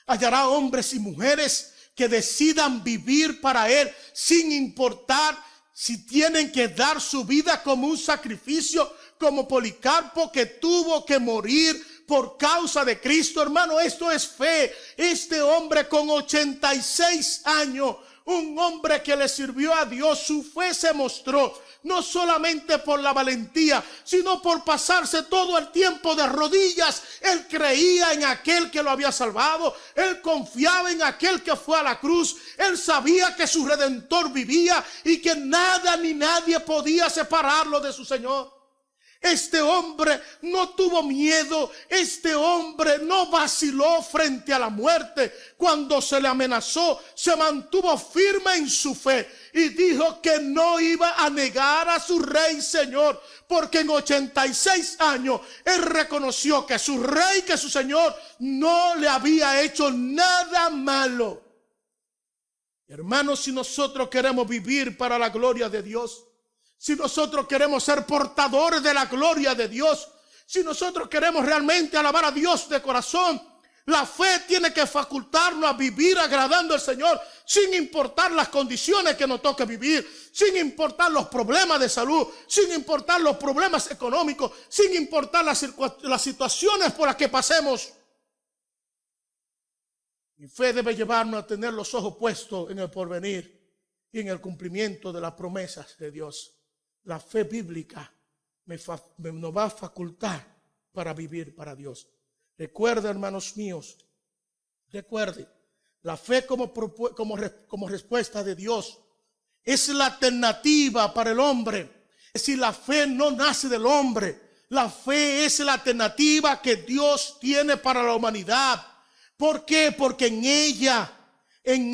¿Hallará hombres y mujeres que decidan vivir para Él sin importar si tienen que dar su vida como un sacrificio, como Policarpo, que tuvo que morir por causa de Cristo. Hermano, esto es fe. Este hombre con 86 años, un hombre que le sirvió a Dios, su fe se mostró no solamente por la valentía, sino por pasarse todo el tiempo de rodillas. Él creía en aquel que lo había salvado, él confiaba en aquel que fue a la cruz, él sabía que su Redentor vivía y que nada ni nadie podía separarlo de su Señor. Este hombre no tuvo miedo, este hombre no vaciló frente a la muerte. Cuando se le amenazó, se mantuvo firme en su fe y dijo que no iba a negar a su rey Señor, porque en 86 años él reconoció que su rey, que su Señor no le había hecho nada malo. Hermanos, si nosotros queremos vivir para la gloria de Dios, si nosotros queremos ser portadores de la gloria de Dios, si nosotros queremos realmente alabar a Dios de corazón, la fe tiene que facultarnos a vivir agradando al Señor, sin importar las condiciones que nos toque vivir, sin importar los problemas de salud, sin importar los problemas económicos, sin importar las situaciones por las que pasemos. Mi fe debe llevarnos a tener los ojos puestos en el porvenir y en el cumplimiento de las promesas de Dios. La fe bíblica nos va a facultar para vivir para Dios. Recuerde, hermanos míos, recuerde, la fe como respuesta de Dios es la alternativa para el hombre. Es decir, la fe no nace del hombre. La fe es la alternativa que Dios tiene para la humanidad. ¿Por qué? Porque en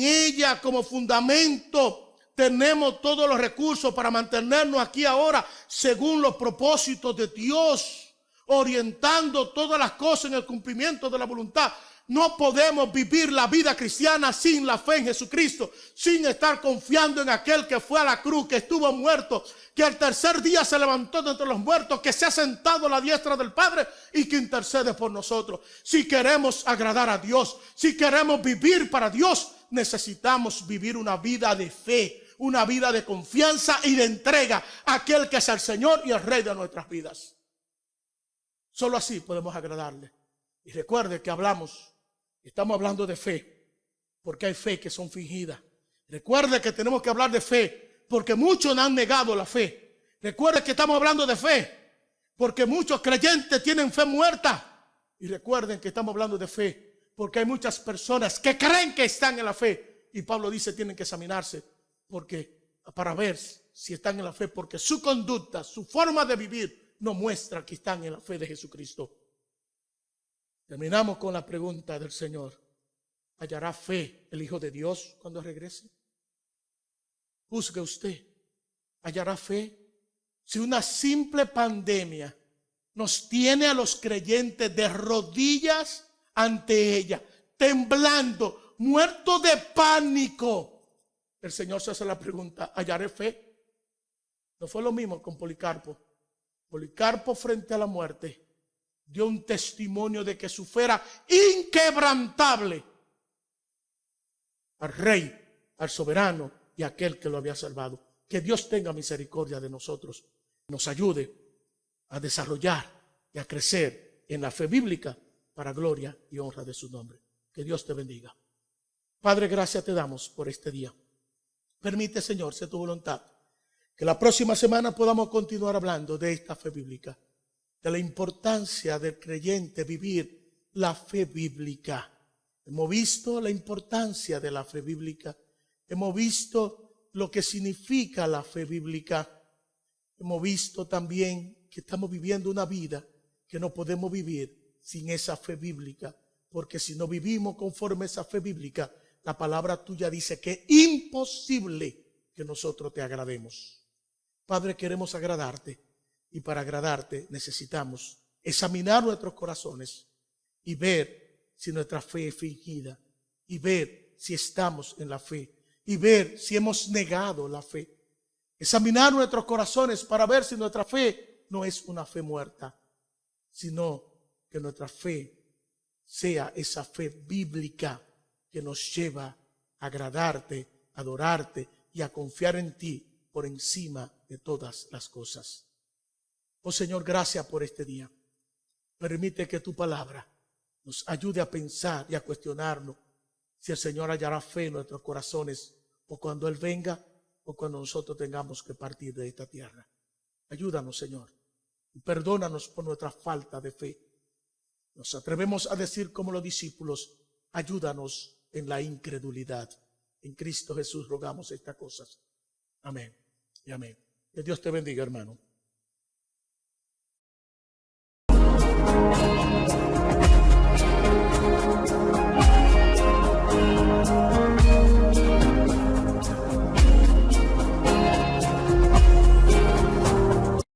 ella como fundamento tenemos todos los recursos para mantenernos aquí ahora según los propósitos de Dios, orientando todas las cosas en el cumplimiento de la voluntad. No podemos vivir la vida cristiana sin la fe en Jesucristo, sin estar confiando en aquel que fue a la cruz, que estuvo muerto, que al tercer día se levantó de entre los muertos, que se ha sentado a la diestra del Padre y que intercede por nosotros. Si queremos agradar a Dios, si queremos vivir para Dios, necesitamos vivir una vida de fe, una vida de confianza y de entrega a aquel que es el Señor y el Rey de nuestras vidas. Solo así podemos agradarle. Y recuerde que estamos hablando de fe, porque hay fe que son fingidas. Recuerde que tenemos que hablar de fe, porque muchos han negado la fe. Recuerde que estamos hablando de fe, porque muchos creyentes tienen fe muerta. Y recuerden que estamos hablando de fe, porque hay muchas personas que creen que están en la fe. Y Pablo dice, tienen que examinarse, para ver si están en la fe, porque su conducta, su forma de vivir, no muestra que están en la fe de Jesucristo. Terminamos con la pregunta del Señor: ¿hallará fe el Hijo de Dios cuando regrese? Juzgue usted, ¿hallará fe? Si una simple pandemia nos tiene a los creyentes de rodillas ante ella, temblando, muertos de pánico, el Señor se hace la pregunta: ¿hallaré fe? No fue lo mismo con Policarpo. Policarpo, frente a la muerte, dio un testimonio de que su fe era inquebrantable al Rey, al soberano y a aquel que lo había salvado. Que Dios tenga misericordia de nosotros, nos ayude a desarrollar y a crecer en la fe bíblica para gloria y honra de su nombre. Que Dios te bendiga. Padre, gracias te damos por este día. Permite, Señor, sea tu voluntad, que la próxima semana podamos continuar hablando de esta fe bíblica, de la importancia del creyente vivir la fe bíblica. Hemos visto la importancia de la fe bíblica. Hemos visto lo que significa la fe bíblica. Hemos visto también que estamos viviendo una vida que no podemos vivir sin esa fe bíblica, porque si no vivimos conforme a esa fe bíblica, la palabra tuya dice que es imposible que nosotros te agrademos. Padre, queremos agradarte, y para agradarte necesitamos examinar nuestros corazones y ver si nuestra fe es fingida, y ver si estamos en la fe, y ver si hemos negado la fe. Examinar nuestros corazones para ver si nuestra fe no es una fe muerta, sino que nuestra fe sea esa fe bíblica que nos lleva agradarte, adorarte y a confiar en ti por encima de todas las cosas. Oh Señor, gracias por este día. Permite que tu palabra nos ayude a pensar y a cuestionarnos si el Señor hallará fe en nuestros corazones o cuando Él venga o cuando nosotros tengamos que partir de esta tierra. Ayúdanos, Señor, y perdónanos por nuestra falta de fe. Nos atrevemos a decir como los discípulos, ayúdanos en la incredulidad. En Cristo Jesús rogamos estas cosas. Amén y amén. Que Dios te bendiga, hermano.